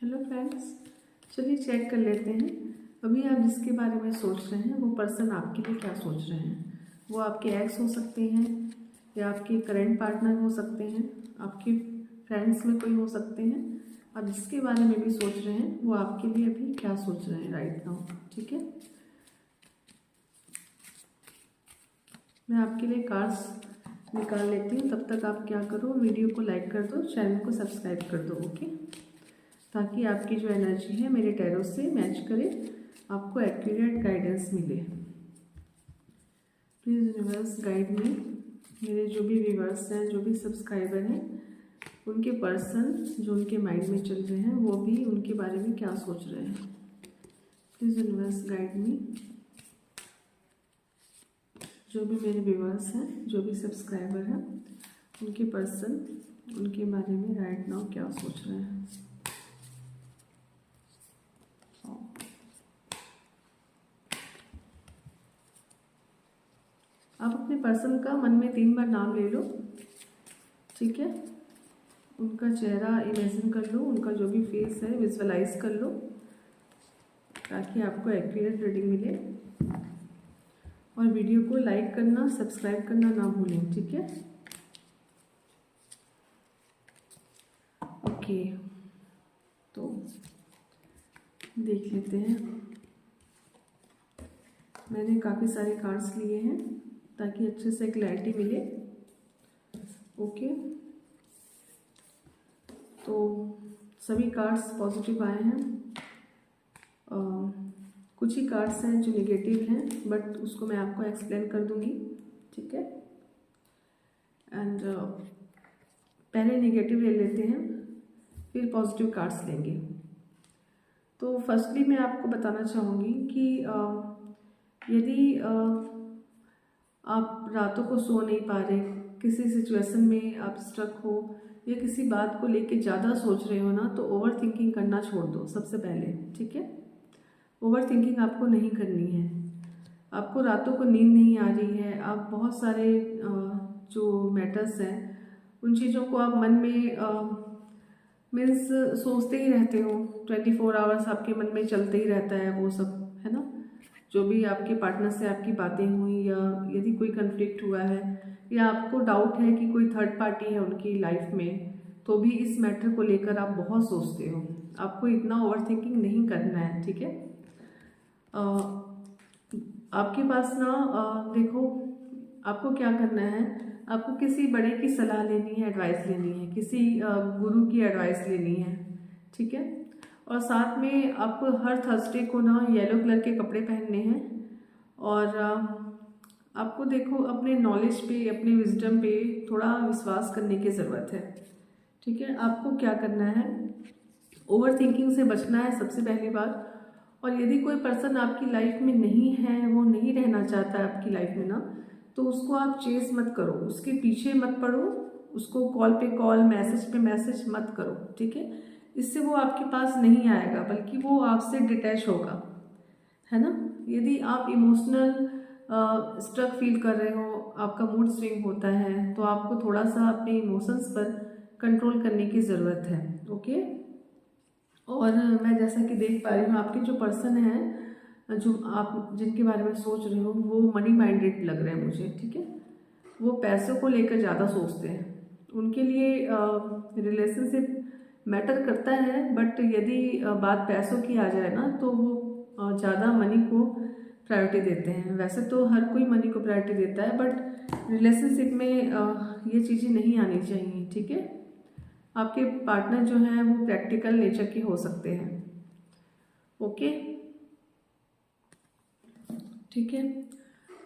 Hello friends, चलिए check कर लेते हैं। अभी आप जिसके बारे में सोच रहे हैं वो पर्सन आपके लिए क्या सोच रहे हैं। वो आपके एक्स हो सकते हैं या आपके करंट पार्टनर हो सकते हैं, आपके फ्रेंड्स में कोई हो सकते हैं। आप जिसके बारे में भी सोच रहे हैं वो आपके लिए अभी क्या सोच रहे हैं राइट नाउ। ठीक है, मैं आपके लिए कार्ड्स निकाल लेती हूँ। तब तक आप क्या करो, वीडियो को लाइक कर दो, चैनल को सब्सक्राइब कर दो। ओके, ताकि आपकी जो एनर्जी है मेरे टैरो से मैच करे, आपको एक्यूरेट गाइडेंस मिले। Please universe guide me. मेरे जो भी व्यूअर्स हैं, जो भी सब्सक्राइबर हैं, उनके पर्सन जो उनके माइंड में चल रहे हैं वो भी उनके बारे में क्या सोच रहे हैं। Please universe guide me. जो भी मेरे व्यूअर्स हैं, जो भी सब्सक्राइबर हैं, उनके पर्सन उनके बारे में राइट नाउ क्या सोच रहे हैं। आप अपने पर्सन का मन में 3 बार नाम ले लो। ठीक है, उनका चेहरा इमेजिन कर लो, उनका जो भी फेस है विजुअलाइज कर लो, ताकि आपको एक्यूरेट रीडिंग मिले। और वीडियो को लाइक करना, सब्सक्राइब करना ना भूलें। ठीक है, ओके, तो देख लेते हैं। मैंने काफ़ी सारे कार्ड्स लिए हैं ताकि अच्छे से क्लैरिटी मिले। ओके, तो सभी कार्ड्स पॉजिटिव आए हैं। कुछ ही कार्ड्स हैं जो नेगेटिव हैं, बट उसको मैं आपको एक्सप्लेन कर दूंगी। ठीक है, एंड पहले नेगेटिव ले लेते हैं, फिर पॉजिटिव कार्ड्स लेंगे। तो फर्स्टली मैं आपको बताना चाहूँगी कि यदि आप रातों को सो नहीं पा रहे, किसी सिचुएशन में आप स्ट्रक हो या किसी बात को लेके ज़्यादा सोच रहे हो ना, तो ओवर थिंकिंग करना छोड़ दो सबसे पहले। ठीक है, ओवर थिंकिंग आपको नहीं करनी है। आपको रातों को नींद नहीं आ रही है, आप बहुत सारे जो मैटर्स हैं उन चीज़ों को आप मन में मीन्स सोचते ही रहते हो। 24 आवर्स आपके मन में चलते ही रहता है वो सब, है ना। जो भी आपके पार्टनर से आपकी बातें हुई, या यदि कोई कन्फ्लिक्ट हुआ है, या आपको डाउट है कि कोई थर्ड पार्टी है उनकी लाइफ में, तो भी इस मैटर को लेकर आप बहुत सोचते हो। आपको इतना ओवर थिंकिंग नहीं करना है। ठीक है, आपके पास ना देखो, आपको क्या करना है, आपको किसी बड़े की सलाह लेनी है, एडवाइस लेनी है, किसी गुरु की एडवाइस लेनी है। ठीक है, और साथ में आपको हर थर्सडे को ना येलो कलर के कपड़े पहनने हैं। और आपको देखो अपने नॉलेज पे, अपने विजडम पे थोड़ा विश्वास करने की ज़रूरत है। ठीक है, आपको क्या करना है, ओवर थिंकिंग से बचना है सबसे पहली बात। और यदि कोई पर्सन आपकी लाइफ में नहीं है, वो नहीं रहना चाहता है आपकी लाइफ में ना, तो उसको आप चेस मत करो, उसके पीछे मत पड़ो, उसको कॉल पे कॉल, मैसेज पे मैसेज मत करो। ठीक है, इससे वो आपके पास नहीं आएगा, बल्कि वो आपसे डिटैच होगा, है ना। यदि आप इमोशनल स्ट्रक फील कर रहे हो, आपका मूड स्विंग होता है, तो आपको थोड़ा सा अपने इमोशंस पर कंट्रोल करने की ज़रूरत है। ओके, और मैं जैसा कि देख पा रही हूँ, आपके जो पर्सन हैं, जो आप जिनके बारे में सोच रहे हो, वो मनी माइंडेड लग रहे हैं मुझे। ठीक है, वो पैसों को लेकर ज़्यादा सोचते हैं। उनके लिए रिलेशनशिप मैटर करता है, बट यदि बात पैसों की आ जाए ना, तो वो ज़्यादा मनी को प्रायोरिटी देते हैं। वैसे तो हर कोई मनी को प्रायोरिटी देता है, बट रिलेशनशिप में ये चीज़ें नहीं आनी चाहिए। ठीक है, आपके पार्टनर जो हैं वो प्रैक्टिकल नेचर के हो सकते हैं। ओके, ठीक है,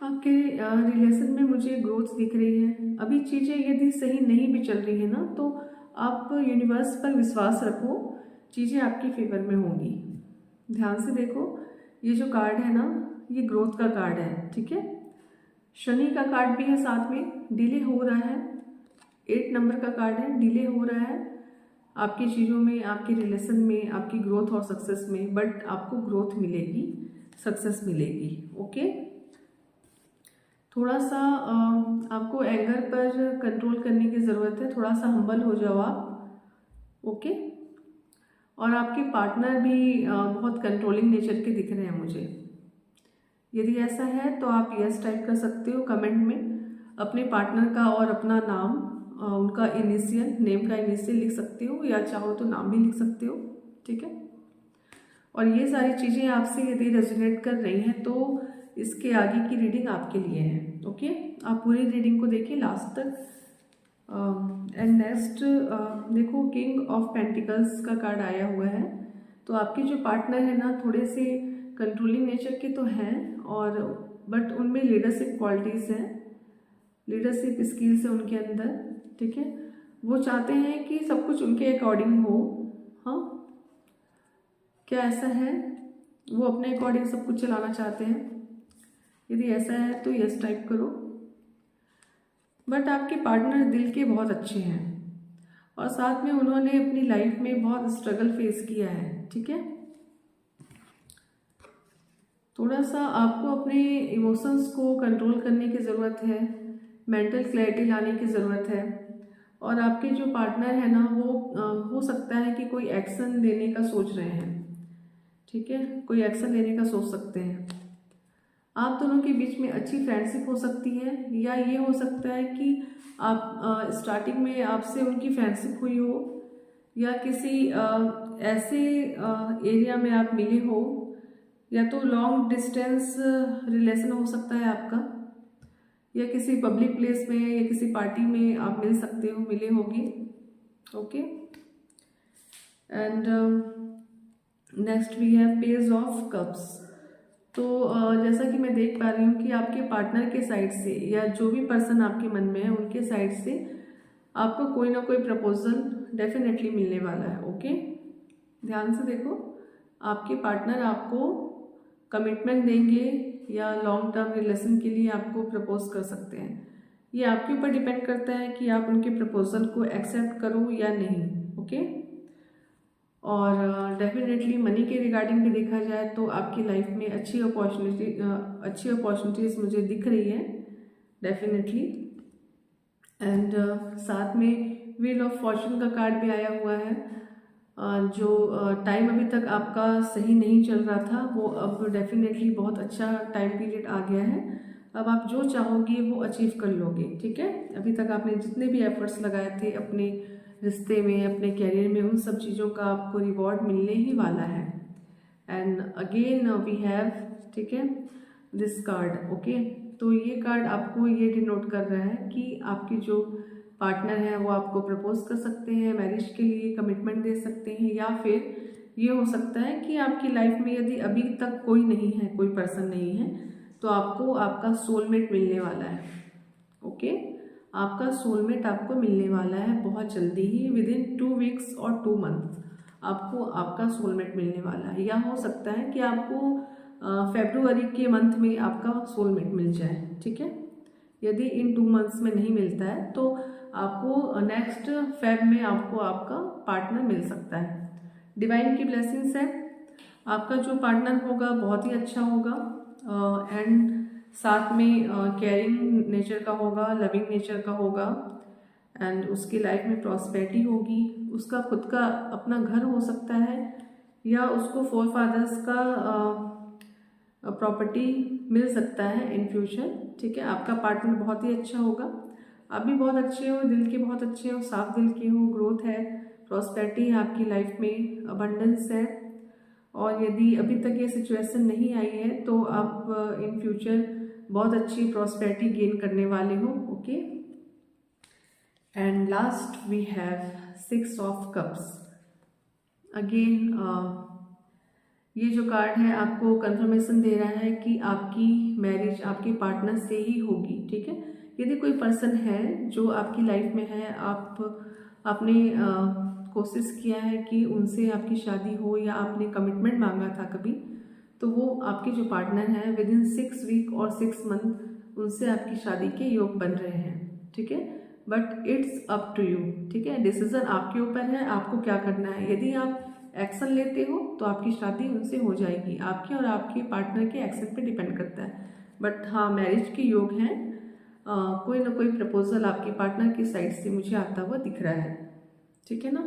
आपके रिलेशन में मुझे ग्रोथ दिख रही है। अभी चीज़ें यदि सही नहीं भी चल रही है ना, तो आप यूनिवर्स पर विश्वास रखो, चीज़ें आपके फेवर में होंगी। ध्यान से देखो, ये जो कार्ड है ना, ये ग्रोथ का कार्ड है। ठीक है, शनि का कार्ड भी है साथ में, डिले हो रहा है। 8 नंबर का कार्ड है, डिले हो रहा है आपकी चीज़ों में, आपके रिलेशन में, आपकी ग्रोथ और सक्सेस में, बट आपको ग्रोथ मिलेगी, सक्सेस मिलेगी। ओके, थोड़ा सा आपको एंगर पर कंट्रोल करने की ज़रूरत है, थोड़ा सा हम्बल हो जाओ आप। ओके, और आपके पार्टनर भी बहुत कंट्रोलिंग नेचर के दिख रहे हैं मुझे। यदि ऐसा है तो आप यस टाइप कर सकते हो कमेंट में। अपने पार्टनर का और अपना नाम, उनका इनिशियल, नेम का इनिशियल लिख सकते हो, या चाहो तो नाम भी लिख सकते हो, ठीक है। और ये सारी चीज़ें आपसे यदि रेजोनेट कर रही हैं तो इसके आगे की रीडिंग आपके लिए है, ओके। आप पूरी रीडिंग को देखिए लास्ट तक। एंड नेक्स्ट देखो, किंग ऑफ पेंटिकल्स का कार्ड आया हुआ है। तो आपके जो पार्टनर है ना, थोड़े से कंट्रोलिंग नेचर के तो हैं, और बट उनमें लीडरशिप क्वालिटीज़ हैं, लीडरशिप स्किल्स है उनके अंदर, ठीक है। वो चाहते हैं कि सब कुछ उनके अकॉर्डिंग हो। हाँ, क्या ऐसा है? वो अपने अकॉर्डिंग सब कुछ चलाना चाहते हैं। यदि ऐसा है तो यस टाइप करो। बट आपके पार्टनर दिल के बहुत अच्छे हैं, और साथ में उन्होंने अपनी लाइफ में बहुत स्ट्रगल फेस किया है, ठीक है। थोड़ा सा आपको अपने इमोशंस को कंट्रोल करने की ज़रूरत है, मेंटल क्लैरिटी लाने की ज़रूरत है। और आपके जो पार्टनर है ना, वो हो सकता है कि कोई एक्शन लेने का सोच रहे हैं, ठीक है। कोई एक्शन लेने का सोच सकते हैं। आप दोनों के बीच में अच्छी फ्रेंडशिप हो सकती है, या ये हो सकता है कि आप स्टार्टिंग में आपसे उनकी फ्रेंडशिप हुई हो, या किसी ऐसे एरिया में आप मिले हो, या तो लॉन्ग डिस्टेंस रिलेशन हो सकता है आपका, या किसी पब्लिक प्लेस में या किसी पार्टी में आप मिल सकते हो, मिले होंगे, okay. And next we have page of cups. तो जैसा कि मैं देख पा रही हूँ कि आपके पार्टनर के साइड से, या जो भी पर्सन आपके मन में है उनके साइड से आपको कोई ना कोई प्रपोजल डेफिनेटली मिलने वाला है, ओके। ध्यान से देखो, आपके पार्टनर आपको कमिटमेंट देंगे, या लॉन्ग टर्म रिलेशन के लिए आपको प्रपोज कर सकते हैं। ये आपके ऊपर डिपेंड करता है कि आप उनके प्रपोजल को एक्सेप्ट करो या नहीं, ओके। और डेफिनेटली मनी के रिगार्डिंग भी देखा जाए तो आपकी लाइफ में अच्छी अपॉर्चुनिटीज़ मुझे दिख रही है डेफिनेटली। एंड साथ में व्हील ऑफ फॉर्चून का कार्ड भी आया हुआ है। जो टाइम अभी तक आपका सही नहीं चल रहा था, वो अब डेफिनेटली बहुत अच्छा टाइम पीरियड आ गया है। अब आप जो चाहोगे वो अचीव कर लोगे, ठीक है। अभी तक आपने जितने भी एफर्ट्स लगाए थे अपने रिश्ते में, अपने कैरियर में, उन सब चीज़ों का आपको रिवॉर्ड मिलने ही वाला है। एंड अगेन वी हैव, ठीक है, दिस कार्ड, ओके। तो ये कार्ड आपको ये डिनोट कर रहा है कि आपकी जो पार्टनर है वो आपको प्रपोज कर सकते हैं, मैरिज के लिए कमिटमेंट दे सकते हैं, या फिर ये हो सकता है कि आपकी लाइफ में यदि अभी तक कोई नहीं है, कोई पर्सन नहीं है, तो आपको आपका सोलमेट मिलने वाला है, ओके। आपका सोलमेट आपको मिलने वाला है बहुत जल्दी ही, विद इन 2 वीक्स और 2 मंथ आपको आपका सोलमेट मिलने वाला है। या हो सकता है कि आपको फेब्रुअरी के मंथ में आपका सोलमेट मिल जाए, ठीक है। यदि इन 2 मंथ्स में नहीं मिलता है तो आपको नेक्स्ट फेब में आपको आपका पार्टनर मिल सकता है। डिवाइन की ब्लेसिंग्स है। आपका जो पार्टनर होगा बहुत ही अच्छा होगा, एंड साथ में केयरिंग नेचर का होगा, लविंग नेचर का होगा, एंड उसकी लाइफ में प्रॉस्पेरिटी होगी। उसका खुद का अपना घर हो सकता है, या उसको फोर फादर्स का प्रॉपर्टी मिल सकता है इन फ्यूचर, ठीक है। आपका पार्टनर बहुत ही अच्छा होगा, आप भी बहुत अच्छे हो, दिल के बहुत अच्छे हो, साफ दिल के हो, ग्रोथ है, प्रॉस्पेरिटी है आपकी लाइफ में, अबंडेंस है। और यदि अभी तक ये सिचुएशन नहीं आई है तो आप इन फ्यूचर बहुत अच्छी प्रॉस्पेरिटी गेन करने वाले हो, okay. And last we have 6 of cups. Again ये जो कार्ड है आपको कंफर्मेशन दे रहा है कि आपकी मैरिज आपके पार्टनर से ही होगी, ठीक है। यदि कोई पर्सन है जो आपकी लाइफ में है, आपने कोशिश किया है कि उनसे आपकी शादी हो, या आपने कमिटमेंट मांगा था कभी, तो वो आपके जो पार्टनर हैं विद इन 6 वीक और 6 मंथ उनसे आपकी शादी के योग बन रहे हैं, ठीक है। But it's up to you, ठीक है। डिसीजन आपके ऊपर है, आपको क्या करना है। यदि आप एक्शन लेते हो तो आपकी शादी उनसे हो जाएगी, आपके और आपके पार्टनर के एक्शन पे डिपेंड करता है। बट हाँ, मैरिज के योग हैं, कोई ना कोई प्रपोजल आपके पार्टनर की साइड से मुझे आता हुआ दिख रहा है, ठीक है ना।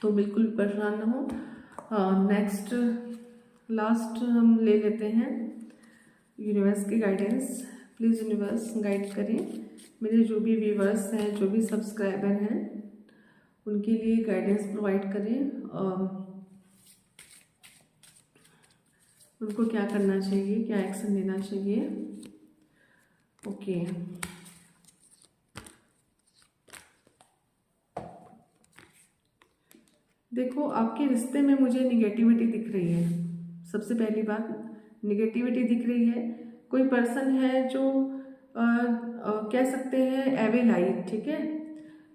तो बिल्कुल परेशान ना हो। नेक्स्ट लास्ट हम ले लेते हैं यूनिवर्स की गाइडेंस। प्लीज़ यूनिवर्स गाइड करें मेरे जो भी व्यूवर्स हैं, जो भी सब्सक्राइबर हैं, उनके लिए गाइडेंस प्रोवाइड करें। उनको क्या करना चाहिए, क्या एक्शन लेना चाहिए। ओके, देखो आपके रिश्ते में मुझे निगेटिविटी दिख रही है। सबसे पहली बात, निगेटिविटी दिख रही है। कोई पर्सन है जो कह सकते हैं एविल आई, ठीक है,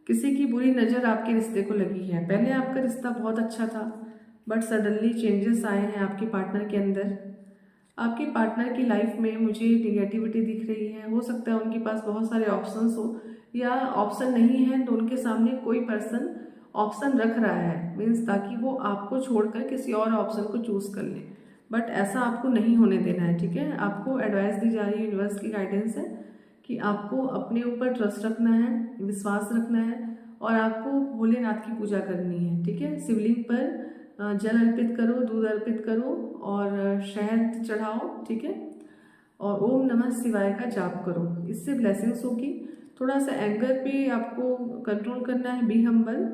किसी की बुरी नज़र आपके रिश्ते को लगी है। पहले आपका रिश्ता बहुत अच्छा था, बट सडनली चेंजेस आए हैं आपके पार्टनर के अंदर। आपके पार्टनर की लाइफ में मुझे निगेटिविटी दिख रही है। हो सकता है उनके पास बहुत सारे ऑप्शंस हो, या ऑप्शन नहीं है तो उनके सामने कोई पर्सन ऑप्शन रख रहा है, मीन्स ताकि वो आपको छोड़कर किसी और ऑप्शन को चूज़ कर ले। बट ऐसा आपको नहीं होने देना है, ठीक है। आपको एडवाइस दी जा रही है, यूनिवर्स की गाइडेंस है कि आपको अपने ऊपर ट्रस्ट रखना है, विश्वास रखना है, और आपको भोलेनाथ की पूजा करनी है, ठीक है। शिवलिंग पर जल अर्पित करो, दूध अर्पित करो और शहद चढ़ाओ, ठीक है, और ओम नमः शिवाय का जाप करो। इससे ब्लेसिंग्स होगी। थोड़ा सा एंगर पे आपको कंट्रोल करना है, बी हम्बल,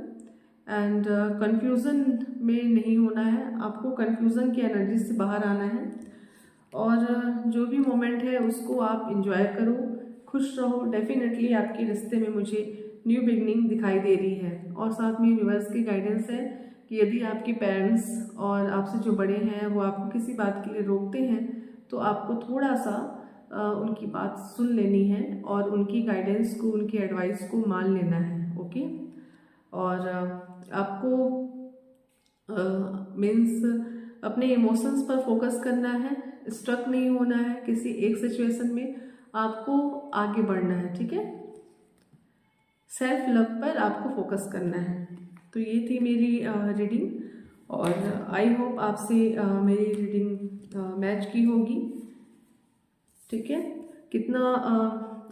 एंड कन्फ्यूज़न में नहीं होना है। आपको कन्फ्यूज़न की एनर्जी से बाहर आना है, और जो भी मोमेंट है उसको आप इंजॉय करो, खुश रहो। डेफिनेटली आपके रिश्ते में मुझे न्यू बिगनिंग दिखाई दे रही है। और साथ में यूनिवर्स की गाइडेंस है कि यदि आपके पेरेंट्स और आपसे जो बड़े हैं वो आपको किसी बात के लिए रोकते हैं, तो आपको थोड़ा सा उनकी बात सुन लेनी है और उनकी गाइडेंस को, उनकी एडवाइस को मान लेना है, ओके। और आपको मीन्स अपने इमोशंस पर फोकस करना है, स्ट्रक नहीं होना है किसी एक सिचुएशन में, आपको आगे बढ़ना है, ठीक है। सेल्फ लव पर आपको फोकस करना है। तो ये थी मेरी रीडिंग, और आई होप आपसे मेरी रीडिंग मैच की होगी, ठीक है। कितना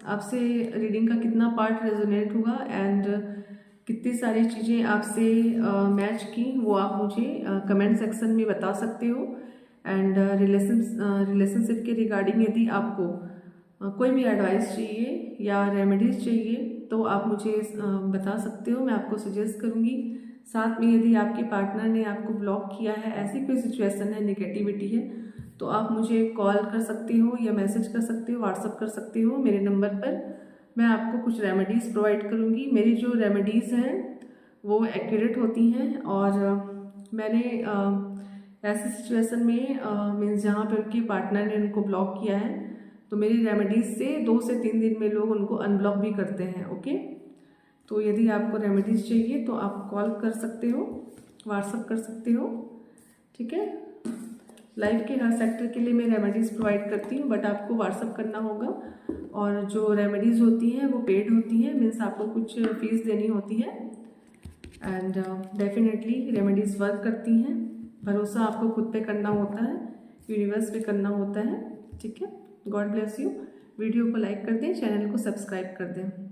आपसे रीडिंग का कितना पार्ट रेजोनेट हुआ एंड कितनी सारी चीज़ें आपसे मैच की, वो आप मुझे कमेंट सेक्शन में बता सकते हो। एंड रिलेशनशिप के रिगार्डिंग यदि आपको कोई भी एडवाइस चाहिए या रेमेडीज चाहिए तो आप मुझे बता सकते हो, मैं आपको सजेस्ट करूँगी। साथ में यदि आपके पार्टनर ने आपको ब्लॉक किया है, ऐसी कोई सिचुएशन है, निगेटिविटी है, तो आप मुझे कॉल कर सकते हो या मैसेज कर सकते हो, व्हाट्सअप कर सकते हो मेरे नंबर पर। मैं आपको कुछ रेमेडीज़ प्रोवाइड करूँगी। मेरी जो रेमेडीज़ हैं वो एक्यूरेट होती हैं, और मैंने ऐसी सिचुएशन में मीन्स जहाँ पे उनके पार्टनर ने उनको ब्लॉक किया है, तो मेरी रेमेडीज़ से 2 से 3 दिन में लोग उनको अनब्लॉक भी करते हैं, ओके। तो यदि आपको रेमेडीज़ चाहिए तो आप कॉल कर सकते हो, व्हाट्सअप कर सकते हो, ठीक है। लाइफ के हर सेक्टर के लिए मैं रेमेडीज़ प्रोवाइड करती हूँ, बट आपको व्हाट्सअप करना होगा। और जो रेमेडीज़ होती हैं वो पेड होती हैं, मीन्स आपको कुछ फीस देनी होती है। एंड डेफिनेटली रेमेडीज़ वर्क करती हैं। भरोसा आपको खुद पे करना होता है, यूनिवर्स पे करना होता है, ठीक है। God bless you. वीडियो को लाइक कर दें, चैनल को सब्सक्राइब कर दें।